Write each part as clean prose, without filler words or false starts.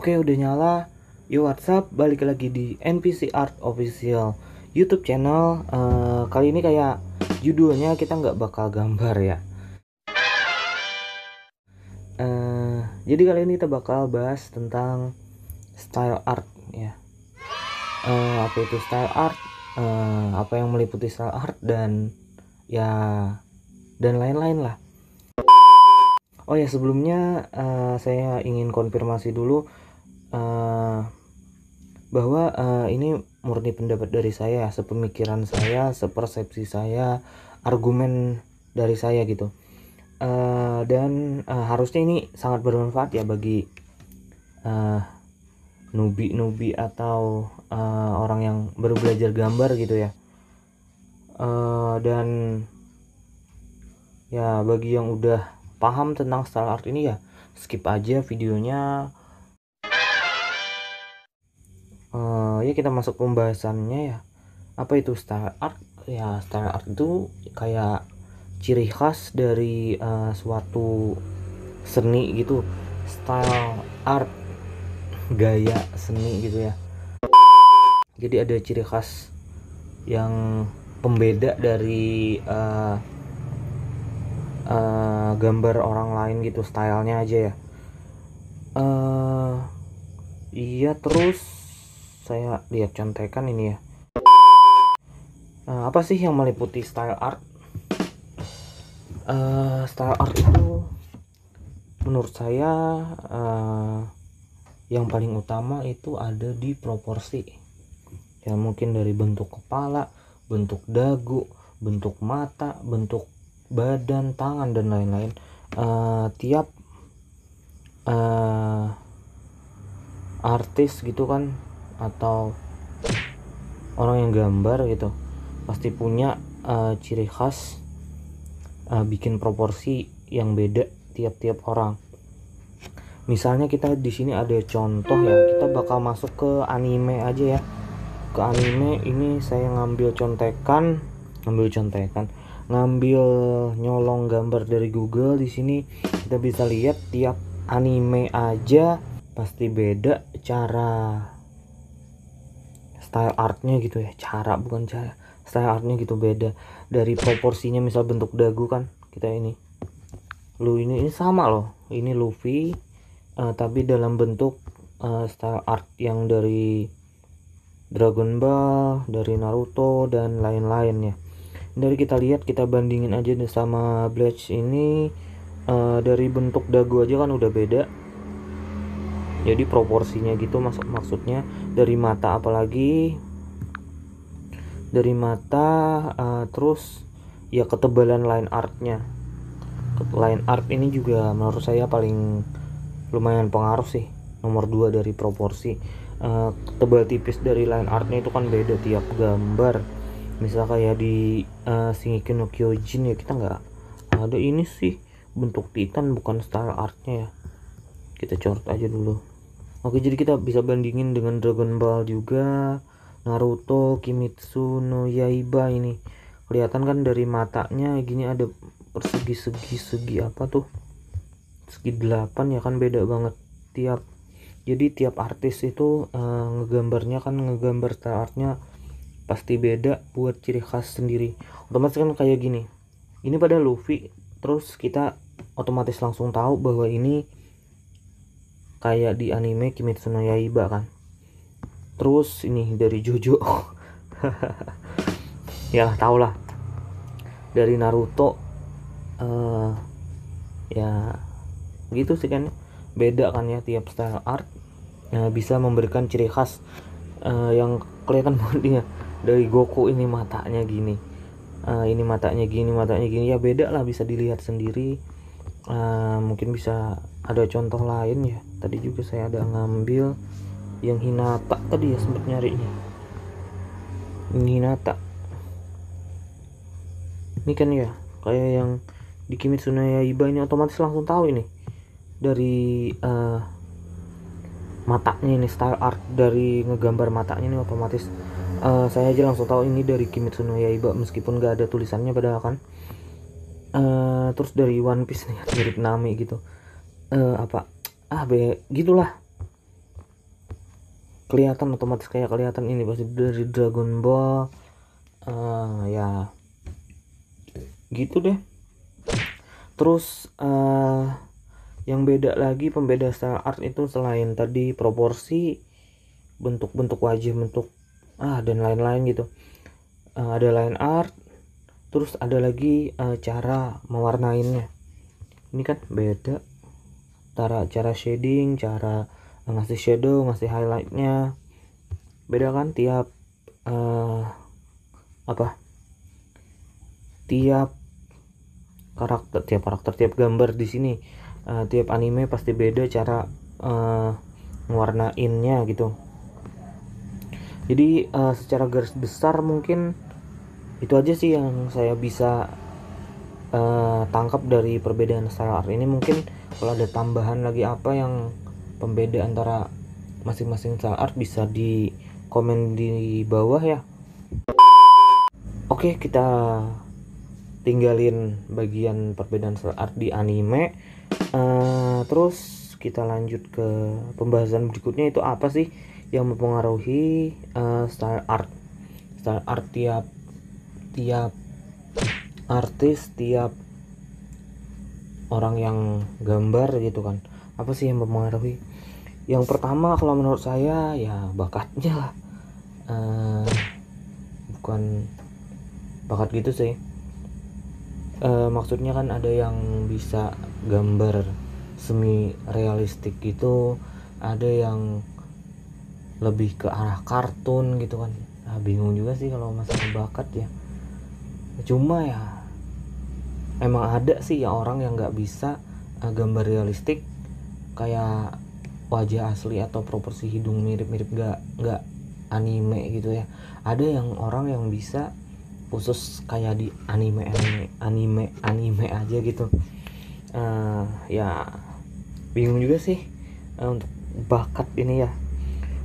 Oke, udah nyala. Yo, WhatsApp, balik lagi di NPC Art Official YouTube channel. Kali ini kayak judulnya kita nggak bakal gambar ya. Jadi kali ini kita bakal bahas tentang style art ya. Apa itu style art? Apa yang meliputi style art dan ya dan lain-lain lah. Oh ya, sebelumnya saya ingin konfirmasi dulu bahwa ini murni pendapat dari saya, sepemikiran saya, sepersepsi saya, argumen dari saya gitu. Dan harusnya ini sangat bermanfaat ya bagi nubi atau orang yang baru belajar gambar gitu ya. Dan ya bagi yang udah paham tentang style art ini ya skip aja videonya. Ya kita masuk pembahasannya ya. Apa itu style art? Ya style art itu kayak ciri khas dari suatu seni gitu. Style art, gaya seni gitu ya. Jadi ada ciri khas yang pembeda dari gambar orang lain gitu, stylenya aja ya. Iya, terus saya lihat contekan ini ya. Apa sih yang meliputi style art? Style art itu menurut saya yang paling utama itu ada di proporsi ya, mungkin dari bentuk kepala, bentuk dagu, bentuk mata, bentuk badan, tangan, dan lain-lain. Tiap artis gitu kan, atau orang yang gambar gitu pasti punya ciri khas bikin proporsi yang beda tiap-tiap orang. Misalnya kita di sini ada contoh ya, kita bakal masuk ke anime aja ya. Ke anime ini saya ngambil nyolong gambar dari Google. Di sini kita bisa lihat tiap anime aja pasti beda cara style artnya gitu ya. Style artnya gitu beda dari proporsinya. Misal bentuk dagu kan, kita ini sama loh, ini Luffy, tapi dalam bentuk style art yang dari Dragon Ball, dari Naruto, dan lain-lain ya. Dari kita lihat, kita bandingin aja sama Bleach ini. Dari bentuk dagu aja kan udah beda, jadi proporsinya gitu maksudnya. Dari mata, apalagi dari mata, terus ya ketebalan line art ini juga menurut saya paling lumayan pengaruh sih, nomor 2 dari proporsi. Tebal tipis dari line artnya itu kan beda tiap gambar. Misal kayak di Shingeki no Kyojin ya, kita nggak ada ini sih bentuk titan, bukan style artnya ya. Kita coret aja dulu. Oke, jadi kita bisa bandingin dengan Dragon Ball juga, Naruto, Kimetsu no Yaiba. Ini kelihatan kan dari matanya gini ada persegi apa tuh, segi 8 ya kan, beda banget jadi tiap artis itu ngegambar style artnya pasti beda buat ciri khas sendiri. Otomatis kan kayak gini, ini pada Luffy, terus kita otomatis langsung tahu bahwa ini kayak di anime Kimetsu no Yaiba kan. Terus ini dari Jojo ya tau lah. Dari Naruto ya gitu sih kan, beda kan ya tiap style art. Bisa memberikan ciri khas yang kelihatan banget ya. Dari Goku ini matanya gini, ini matanya gini ya, beda lah, bisa dilihat sendiri. Mungkin bisa ada contoh lain ya. Tadi juga saya ada ngambil yang Hinata tadi ya, sempet nyarinya. Ini Hinata ini kan ya kayak yang di Kimetsu no Yaiba, ini otomatis langsung tahu ini dari matanya. Ini style art dari ngegambar matanya ini otomatis saya aja langsung tahu ini dari Kimetsu no Yaiba meskipun gak ada tulisannya padahal kan. Terus dari One Piece nih, mirip Nami gitu. Gitulah. kelihatan, otomatis kayak kelihatan ini pasti dari Dragon Ball. Ya gitu deh. Terus yang beda lagi, pembeda style art itu selain tadi proporsi, bentuk-bentuk wajah, bentuk dan lain-lain gitu, ada line art, terus ada lagi cara mewarnainnya. Ini kan beda cara shading, cara ngasih shadow, ngasih highlightnya, beda kan tiap tiap karakter, tiap gambar di sini, tiap anime pasti beda cara mewarnainnya gitu. Jadi secara garis besar mungkin itu aja sih yang saya bisa tangkap dari perbedaan style art ini. Mungkin kalau ada tambahan lagi apa yang pembeda antara masing-masing style art, bisa di komen di bawah ya. Oke, kita tinggalin bagian perbedaan style art di anime. Terus kita lanjut ke pembahasan berikutnya, itu apa sih yang mempengaruhi style art tiap artis, tiap orang yang gambar gitu kan. Apa sih yang mempengaruhi? Yang pertama kalau menurut saya ya bakatnya lah. Bukan bakat gitu sih, maksudnya kan ada yang bisa gambar semi realistik gitu, ada yang lebih ke arah kartun gitu kan. Bingung juga sih kalau masalah bakat ya. Cuma ya emang ada sih ya orang yang nggak bisa gambar realistik kayak wajah asli atau proporsi hidung mirip-mirip, nggak anime gitu ya. Ada yang orang yang bisa khusus kayak di anime aja gitu. Ya bingung juga sih untuk bakat ini ya.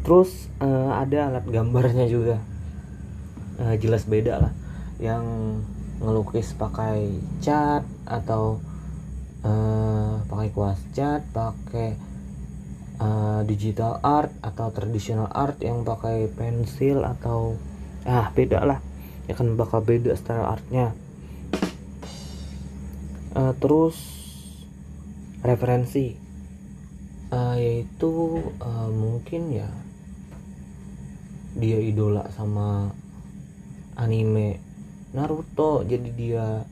Terus ada alat gambarnya juga, jelas beda lah. Yang ngelukis pakai cat atau pakai kuas cat, pakai digital art atau traditional art yang pakai pensil atau beda lah ya kan, bakal beda style artnya. Terus referensi, yaitu mungkin ya dia idola sama anime Naruto, jadi dia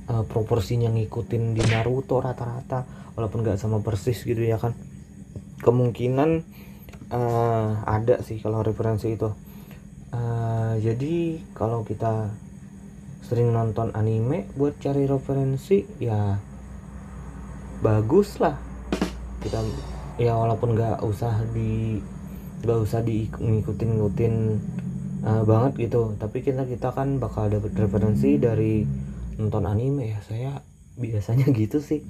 proporsinya ngikutin di Naruto rata-rata, walaupun gak sama persis gitu ya kan. Kemungkinan ada sih kalau referensi itu. Jadi kalau kita sering nonton anime buat cari referensi ya bagus lah kita ya, walaupun nggak usah ngikutin banget gitu, tapi kita kan bakal dapet referensi dari nonton anime ya. Saya biasanya gitu sih,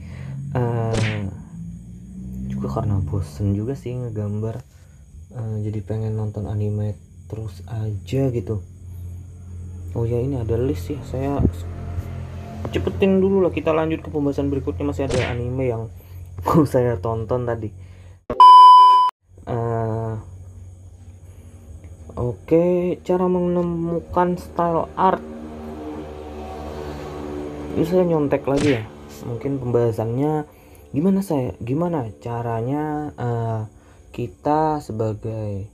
juga karena bosen juga sih ngegambar, jadi pengen nonton anime terus aja gitu. Oh ya, ini ada list ya, saya cepetin dulu lah, kita lanjut ke pembahasan berikutnya. Masih ada anime yang mau saya tonton tadi. Oke, cara menemukan style art. Ini saya nyontek lagi ya, mungkin pembahasannya gimana caranya kita sebagai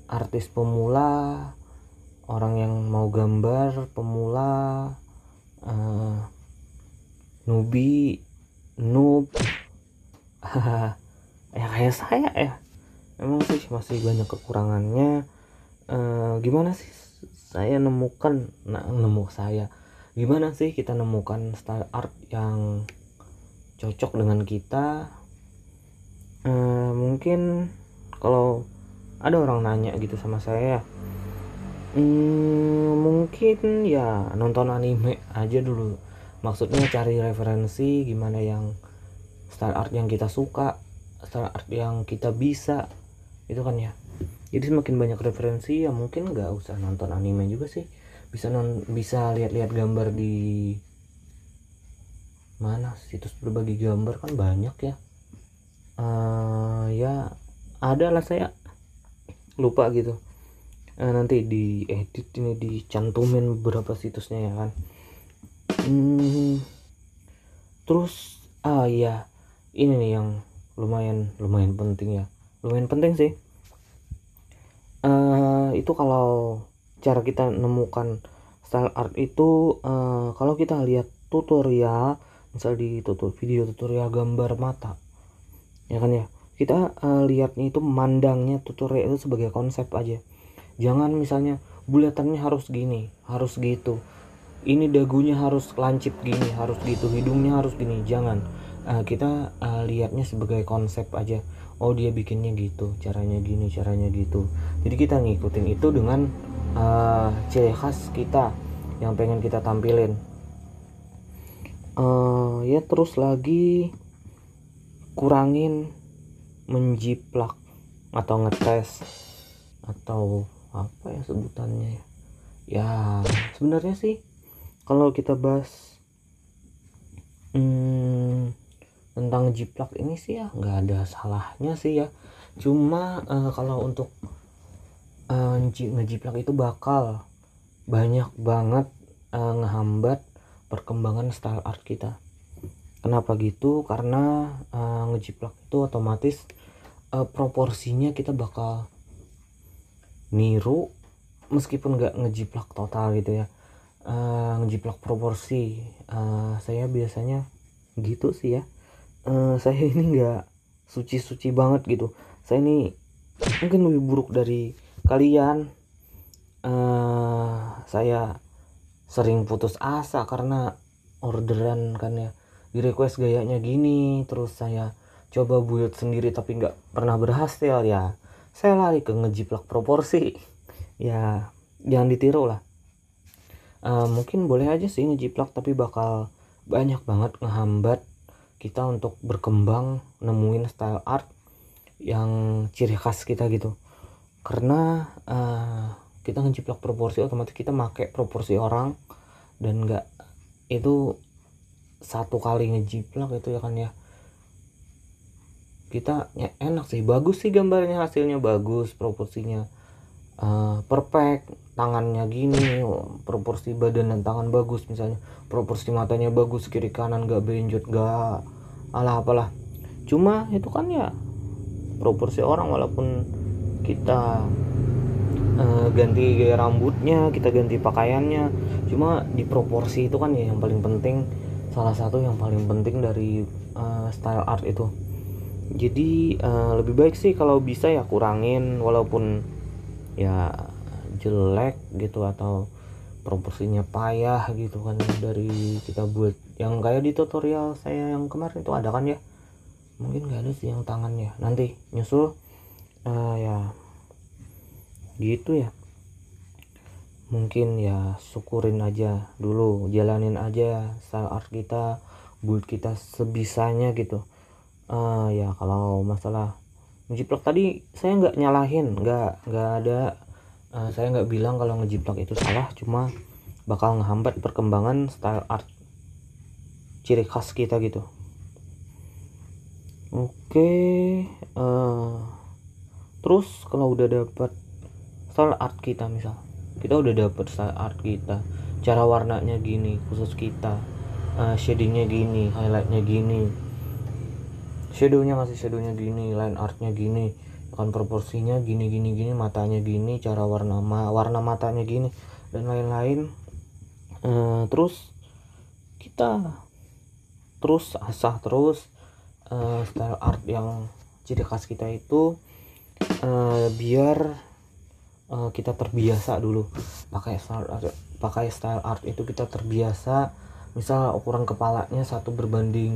artis pemula, orang yang mau gambar pemula, noob ya kayak saya ya, emang sih masih banyak kekurangannya. Gimana sih gimana sih kita nemukan style art yang cocok dengan kita. Mungkin kalau ada orang nanya gitu sama saya, mungkin ya nonton anime aja dulu. Maksudnya cari referensi gimana yang style art yang kita suka, style art yang kita bisa, itu kan ya. Jadi semakin banyak referensi ya mungkin nggak usah nonton anime juga sih, bisa lihat-lihat gambar di mana, situs berbagi gambar kan banyak ya. Ya ada lah, saya lupa gitu. Nanti diedit ini, dicantumin beberapa situsnya ya kan. Terus iya, ini nih yang lumayan penting ya, lumayan penting sih. Itu kalau cara kita nemukan style art itu, kalau kita lihat tutorial, misal di video tutorial gambar mata ya kan ya, kita lihatnya itu, mandangnya tutorial itu sebagai konsep aja. Jangan misalnya bulatannya harus gini, harus gitu, ini dagunya harus lancip gini, harus gitu, hidungnya harus gini. Jangan. Kita lihatnya sebagai konsep aja. Oh, dia bikinnya gitu, caranya gini, caranya gitu. Jadi kita ngikutin itu dengan ciri khas kita yang pengen kita tampilin. Ya terus lagi, kurangin menjiplak atau ngetes, atau apa ya sebutannya ya. Ya sebenarnya sih kalau kita bahas tentang jiplak ini sih ya nggak ada salahnya sih ya. Cuma kalau untuk ngejiplak itu bakal banyak banget ngehambat perkembangan style art kita. Kenapa gitu? Karena ngejiplak itu otomatis proporsinya kita bakal niru, meskipun nggak ngejiplak total gitu ya, ngejiplak proporsi. Saya biasanya gitu sih ya. Saya ini nggak suci banget gitu. Saya ini mungkin lebih buruk dari kalian. Saya sering putus asa karena orderan kan ya, di request gayanya gini, terus saya coba build sendiri tapi nggak pernah berhasil. Ya saya lari ke ngejiplak proporsi. Ya jangan ditiru lah. Mungkin boleh aja sih ngejiplak, tapi bakal banyak banget ngehambat kita untuk berkembang, nemuin style art yang ciri khas kita gitu. Karena kita ngejiplak proporsi, otomatis kita make proporsi orang, dan nggak, itu satu kali ngejiplak itu ya kan ya, kita ya enak sih, bagus sih gambarnya, hasilnya bagus, proporsinya perfect, tangannya gini, proporsi badan dan tangan bagus, misalnya proporsi matanya bagus, kiri kanan gak benjut, gak alah apalah. Cuma itu kan ya proporsi orang, walaupun kita ganti gaya rambutnya, kita ganti pakaiannya, cuma di proporsi itu kan ya yang paling penting, salah satu yang paling penting dari style art itu. Jadi lebih baik sih kalau bisa ya kurangin, walaupun ya jelek gitu atau proporsinya payah gitu kan, dari kita buat yang kayak di tutorial saya yang kemarin itu ada kan ya, mungkin nggak ada sih yang tangannya, nanti nyusul. Ya gitu ya, mungkin ya syukurin aja dulu, jalanin aja style art kita, build kita sebisanya gitu. Ya kalau masalah ngejiplak tadi saya nggak nyalahin, nggak ada, saya nggak bilang kalau ngejiplak itu salah, cuma bakal ngehambat perkembangan style art ciri khas kita gitu. Oke, terus kalau udah dapat style art kita, misal kita udah dapet style art kita, cara warnanya gini khusus kita, shadingnya gini, highlightnya gini, shadownya ngasih shadownya gini, line artnya gini kan, proporsinya gini, matanya gini, cara warna matanya gini, dan lain-lain. Terus kita asah terus style art yang ciri khas kita itu, biar kita terbiasa dulu pakai style art itu, kita terbiasa. Misal ukuran kepalanya 1 berbanding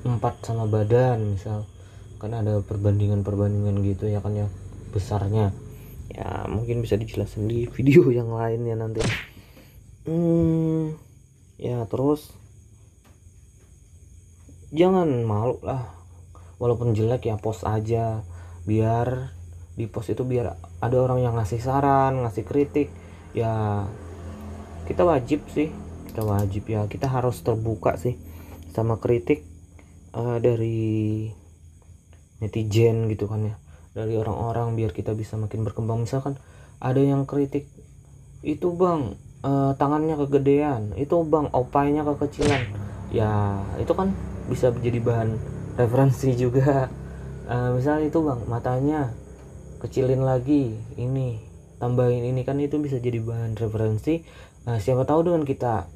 4 sama badan, misal kan ada perbandingan gitu ya kan ya, besarnya ya, mungkin bisa dijelasin di video yang lainnya nanti. Ya terus jangan malu lah, walaupun jelek ya post aja, biar di post itu biar ada orang yang ngasih saran, ngasih kritik. Ya kita wajib ya, kita harus terbuka sih sama kritik dari netizen gitu kan ya. dari orang-orang biar kita bisa makin berkembang. Misalkan ada yang kritik, itu bang tangannya kegedean, itu bang opainya kekecilan, ya itu kan bisa jadi bahan referensi juga. Misalnya itu bang matanya kecilin lagi, ini tambahin ini, kan itu bisa jadi bahan referensi. Siapa tahu dengan kita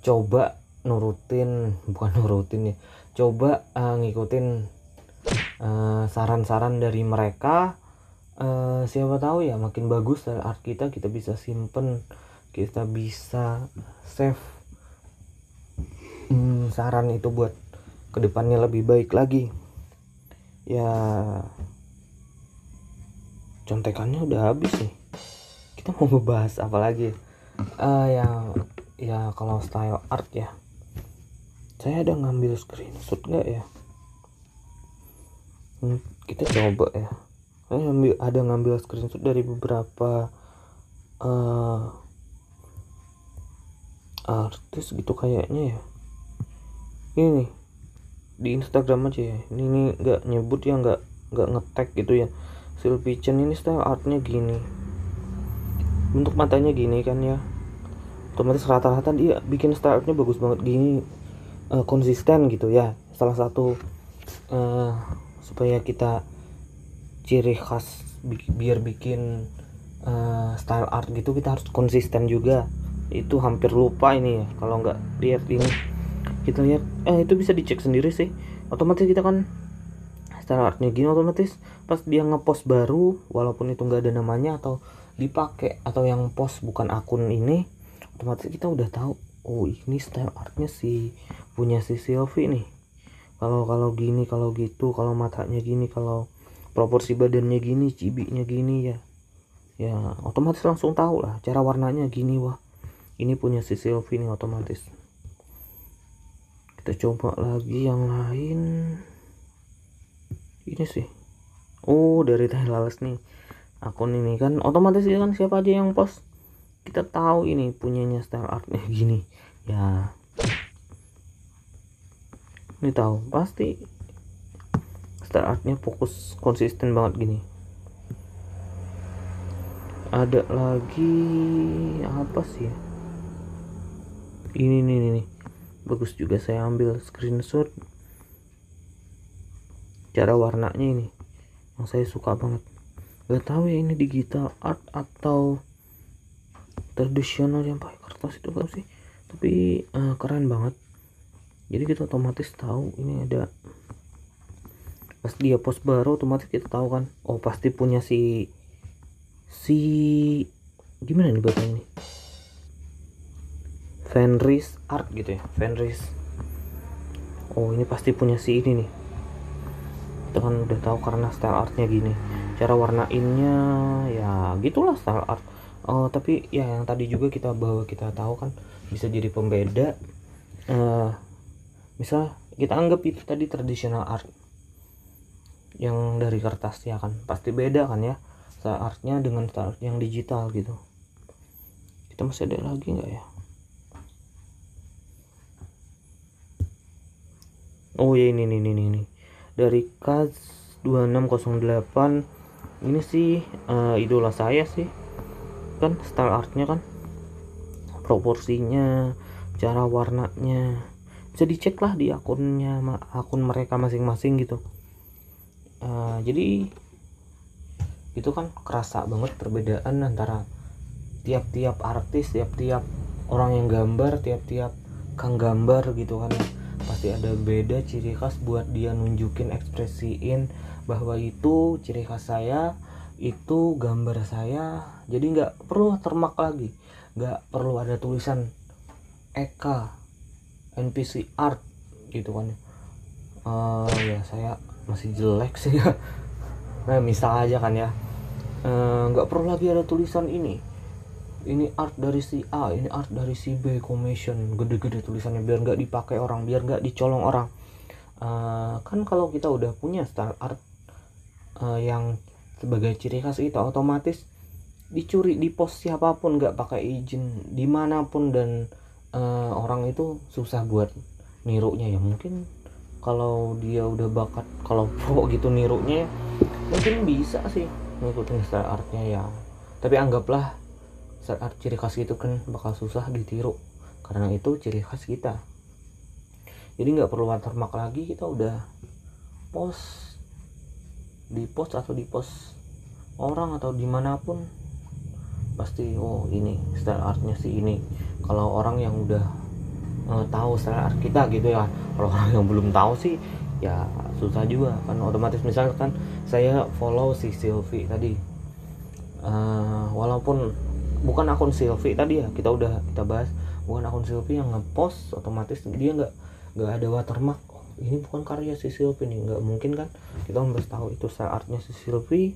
coba bukan nurutin ya, coba ngikutin saran-saran dari mereka, siapa tahu ya makin bagus art kita bisa simpen, kita bisa save saran itu buat kedepannya lebih baik lagi. Ya contekannya udah habis nih, kita mau ngebahas apa lagi? Ya kalau style art ya, saya ada ngambil screenshot nggak ya? Kita coba ya. Saya ada ngambil screenshot dari beberapa artis gitu kayaknya ya. Ini nih, di Instagram aja ya. Ini nggak nyebut ya, nggak nge-tag gitu ya. Sylvie Chen ini style artnya gini, bentuk matanya gini kan ya, otomatis rata-rata dia bikin style artnya bagus banget gini, konsisten gitu ya. Salah satu supaya kita ciri khas biar bikin style art gitu, kita harus konsisten juga. Itu hampir lupa ini ya kalau nggak lihat ini. Kita lihat itu bisa dicek sendiri sih, otomatis kita kan style artnya gini, otomatis pas dia ngepost baru walaupun itu nggak ada namanya atau dipakai atau yang post bukan akun ini, otomatis kita udah tahu oh ini style artnya punya si Sylvie nih. Kalau gini, kalau gitu, kalau matanya gini, kalau proporsi badannya gini, cibiknya gini ya otomatis langsung tahu lah. Cara warnanya gini, wah ini punya si Sylvie nih otomatis. Kita coba lagi yang lain. Ini sih, dari Thailand nih akun ini kan, otomatis kan siapa aja yang post kita tahu ini punyanya style artnya gini ya. Ini tahu pasti style artnya fokus konsisten banget gini. Ada lagi apa sih ya? Ini nih bagus juga, saya ambil screenshot. Cara warnanya ini yang saya suka banget. Gak tahu ya ini digital art atau tradisional yang pakai kertas itu kan sih, tapi keren banget. Jadi kita otomatis tahu ini ada, pas dia post baru otomatis kita tahu kan, oh pasti punya si gimana nih bacanya ini, Fenris Art gitu ya, Fenris. Oh ini pasti punya si ini nih, kita kan udah tahu karena style artnya gini. Cara warnainnya ya gitulah style art. Tapi ya yang tadi juga kita tahu kan bisa jadi pembeda. Misal kita anggap itu tadi traditional art yang dari kertas ya kan, pasti beda kan ya style artnya dengan style art yang digital gitu. Kita masih ada lagi nggak ya? Oh ya ini dari Kaz 2608. Ini sih idola saya sih kan, style artnya kan, proporsinya, cara warnanya bisa dicek lah di akun mereka masing-masing gitu. Jadi itu kan kerasa banget perbedaan antara tiap-tiap artis, tiap-tiap orang yang gambar, tiap-tiap kang gambar gitu kan, pasti ada beda ciri khas buat dia nunjukin, ekspresiin bahwa itu ciri khas saya, itu gambar saya. Jadi nggak perlu termak lagi, nggak perlu ada tulisan Eka NPC Art gitu kan. Ya saya masih jelek sih ya. Nah misal aja kan ya, nggak perlu lagi ada tulisan ini art dari si A, ini art dari si B, commission gede-gede tulisannya biar nggak dipakai orang, biar nggak dicolong orang. Kan kalau kita udah punya style art yang sebagai ciri khas itu, otomatis dicuri di post siapapun nggak pakai izin dimanapun, dan orang itu susah buat nirunya ya. Mungkin kalau dia udah bakat, kalau pro gitu nirunya mungkin bisa sih ngikutin style artnya ya, tapi anggaplah style art ciri khas gitu kan bakal susah ditiru karena itu ciri khas kita. Jadi nggak perlu watermark lagi, kita udah post di post atau di post orang atau dimanapun pasti oh ini style artnya sih ini. Kalau orang yang udah tahu style art kita gitu ya, kalau orang yang belum tahu sih ya susah juga kan. Otomatis misalkan saya follow si Sylvie tadi, walaupun bukan akun Sylvie tadi ya, kita bahas bukan akun Sylvie yang ngepost, otomatis dia nggak ada watermark, oh, ini bukan karya si Sylvie nih, nggak mungkin kan. Kita harus tahu itu style artnya si Sylvie,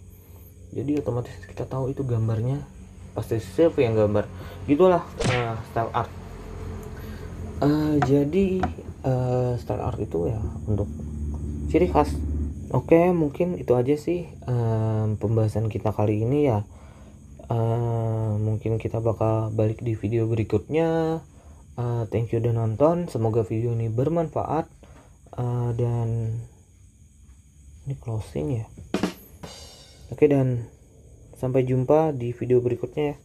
jadi otomatis kita tahu itu gambarnya pasti si Sylvie yang gambar, gitulah style art. Jadi style art itu ya untuk ciri khas. Oke, mungkin itu aja sih pembahasan kita kali ini ya. Mungkin kita bakal balik di video berikutnya. Thank you udah nonton, semoga video ini bermanfaat. Dan ini closing ya. Oke, dan sampai jumpa di video berikutnya ya.